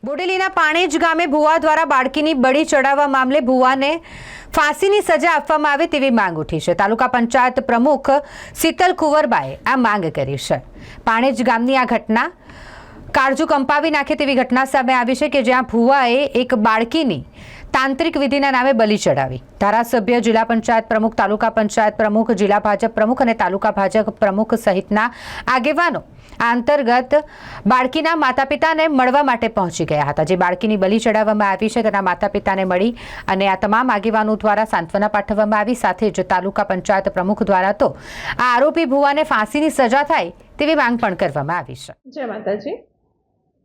બોડેલીના પાણેજ ગામે ભુવા દ્વારા બાળકીની બળી ચડાવવા મામલે ભુવાને ફાંસીની સજા આપવામાં આવે તેવી માંગ ઉઠી છે। તાલુકા પંચાયત પ્રમુખ શીતલ કુંવરબાએ આ માંગ કરી છે। પાણેજ ગામની આ ઘટના કાળજુ કંપાવી નાખે તેવી ઘટના સામે આવી છે કે જ્યાં ભુવાએ એક બાળકીની તાંત્રિક વિધિના નામે બલી ચડાવી। ધારાસભ્ય, જિલ્લા પંચાયત પ્રમુખ, તાલુકા પંચાયત પ્રમુખ, જિલ્લા ભાજપ પ્રમુખ અને તાલુકા ભાજપ પ્રમુખ સહિતના આગેવાનો આ અંતર્ગત બાળકીના માતા પિતાને મળવા માટે પહોંચી ગયા હતા। જે બાળકીની બલી ચડાવવામાં આવી છે તેના માતા પિતાને મળી અને આ તમામ આગેવાનો દ્વારા સાંત્વના પાઠવવામાં આવી। સાથે જ તાલુકા પંચાયત પ્રમુખ દ્વારા તો આ આરોપી ભુવાને ફાંસીની સજા થાય તેવી માંગ પણ કરવામાં આવી છે। જય માતાજી।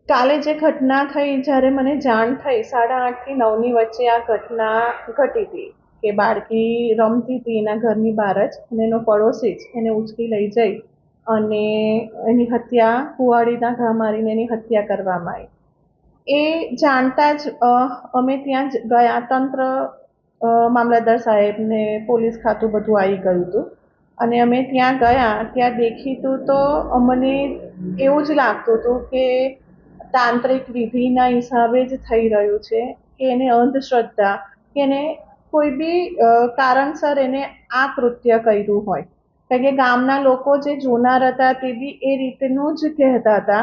કાલે જે ઘટના થઈ, જ્યારે મને જાણ થઈ 8:30 થી 9 ની વચ્ચે આ ઘટના ઘટી હતી કે બાળકી રમતી હતી એના ઘરની બહાર જ અને એનો પડોશી જ એને ઉચકી લઈ જઈ અને એની હત્યા, કુવાડીના ઘા મારીને એની હત્યા કરવામાં આવી। એ જાણતા જ અમે ત્યાં ગયા, તંત્ર, મામલતદાર સાહેબને પોલીસ ખાતું બધું આવી ગયું હતું અને અમે ત્યાં ગયા। ત્યાં દેખીતું તો અમને એવું જ લાગતું હતું કે તાંત્રિક વિધિના હિસાબે જ થઈ રહ્યું છે કે એને અંધશ્રદ્ધા કે એને કોઈ બી કારણસર એને આ કૃત્ય કર્યું હોય। કારણ કે ગામના લોકો જે જૂનાર હતા તે બી એ રીતનું જ કહેતા હતા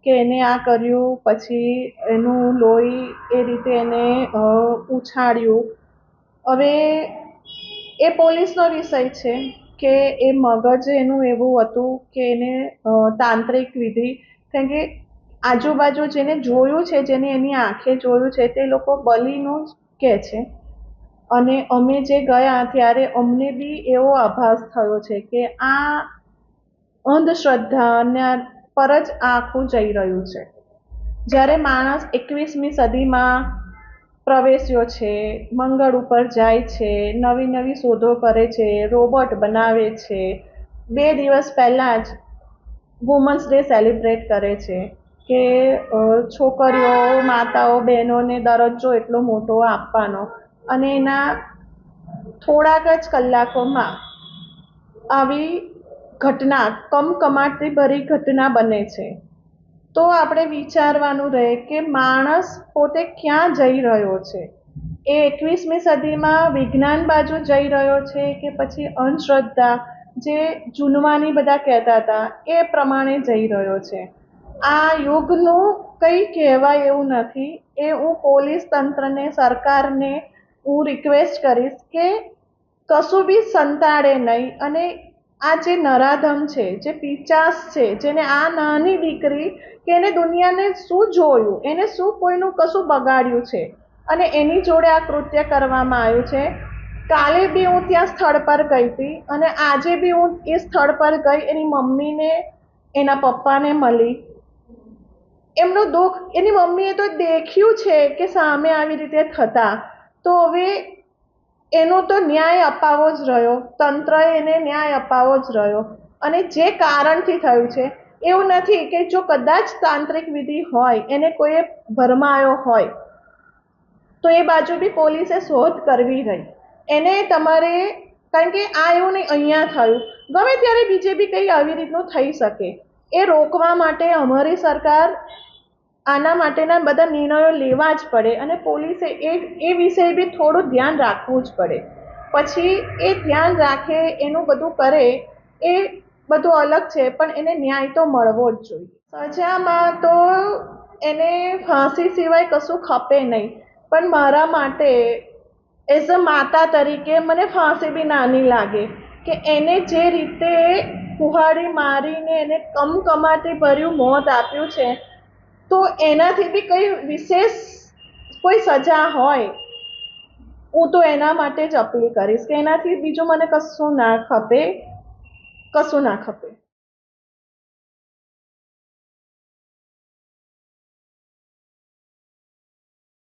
કે એને આ કર્યું, પછી એનું લોહી એ રીતે એને ઉછાળ્યું। હવે એ પોલીસનો વિષય છે કે એ મગજ એનું એવું હતું કે એને તાંત્રિક વિધિ, કારણ કે આજુબાજુ જેને જોયું છે, જેને એની આંખે જોયું છે તે લોકો બલીનું જ કહે છે અને અમે જે ગયા ત્યારે અમને બી એવો આભાસ થયો છે કે આ અંધશ્રદ્ધાના પર જ આખું જઈ રહ્યું છે। જ્યારે માણસ 21મી સદીમાં પ્રવેશ્યો છે, મંગળ ઉપર જાય છે, નવી નવી શોધો કરે છે, રોબોટ બનાવે છે, 2 દિવસ પહેલાં જ વુમન્સ ડે સેલિબ્રેટ કરે છે કે છોકરીઓ, માતાઓ, બહેનોને દરજ્જો એટલો મોટો આપવાનો અને એના થોડાક જ કલાકોમાં આવી ઘટના, કમકમાટી ભરી ઘટના બને છે। તો આપણે વિચારવાનું રહે કે માણસ પોતે ક્યાં જઈ રહ્યો છે। એ 21મી સદીમાં વિજ્ઞાન બાજુ જઈ રહ્યો છે કે પછી અંધશ્રદ્ધા, જે જૂનવાની બધા કહેતા હતા એ પ્રમાણે જઈ રહ્યો છે। આ યુગનું કંઈ કહેવાય એવું નથી। એ હું પોલીસ તંત્રને, સરકારને હું રિક્વેસ્ટ કરીશ કે કશું બી સંતાડે નહીં અને આ જે નરાધમ છે, જે પિચાસ છે, જેને આ નાની દીકરી કે એને દુનિયાને શું જોયું, એને શું કોઈનું કશું બગાડ્યું છે અને એની જોડે આ કૃત્ય કરવામાં આવ્યું છે। કાલે બી હું ત્યાં સ્થળ પર ગઈ હતી અને આજે બી હું એ સ્થળ પર ગઈ, એની મમ્મીને, એના પપ્પાને મળી। એમનું દુઃખ, એની મમ્મીએ તો દેખ્યું છે કે સામે આવી રીતે થતા, તો હવે એનો તો ન્યાય અપાવો જ રહ્યો, તંત્રએ એને ન્યાય અપાવો જ રહ્યો અને જે કારણથી થયું છે એવું નથી કે જો કદાચ તાંત્રિક વિધિ હોય, એને કોઈએ ભરમાયો હોય તો એ બાજુ બી પોલીસે શોધ કરવી રહી। એને તમારે, કારણ કે આ એવું નહીં અહીંયા થયું, ગમે ત્યારે બીજે બી કંઈ આવી રીતનું થઈ શકે। એ રોકવા માટે અમારી સરકાર આના માટેના બધા નિર્ણયો લેવા જ પડે અને પોલીસે એ વિષય બી થોડું ધ્યાન રાખવું જ પડે। પછી એ ધ્યાન રાખે, એનું બધું કરે, એ બધું અલગ છે, પણ એને ન્યાય તો મળવો જ જોઈએ। સજામાં તો એને ફાંસી સિવાય કશું ખપે નહીં, પણ મારા માટે એઝ અ માતા તરીકે મને ફાંસી બી નાની લાગે કે એને જે રીતે કુહાડી મારીને એને કમકમાટી ભર્યું મોત આપ્યું છે, તો એનાથી બી કંઈ વિશેષ કોઈ સજા હોય, હું તો એના માટે જ અપીલ કરીશ કે એનાથી બીજું મને કશું ના ખપે, કશું ના ખપે।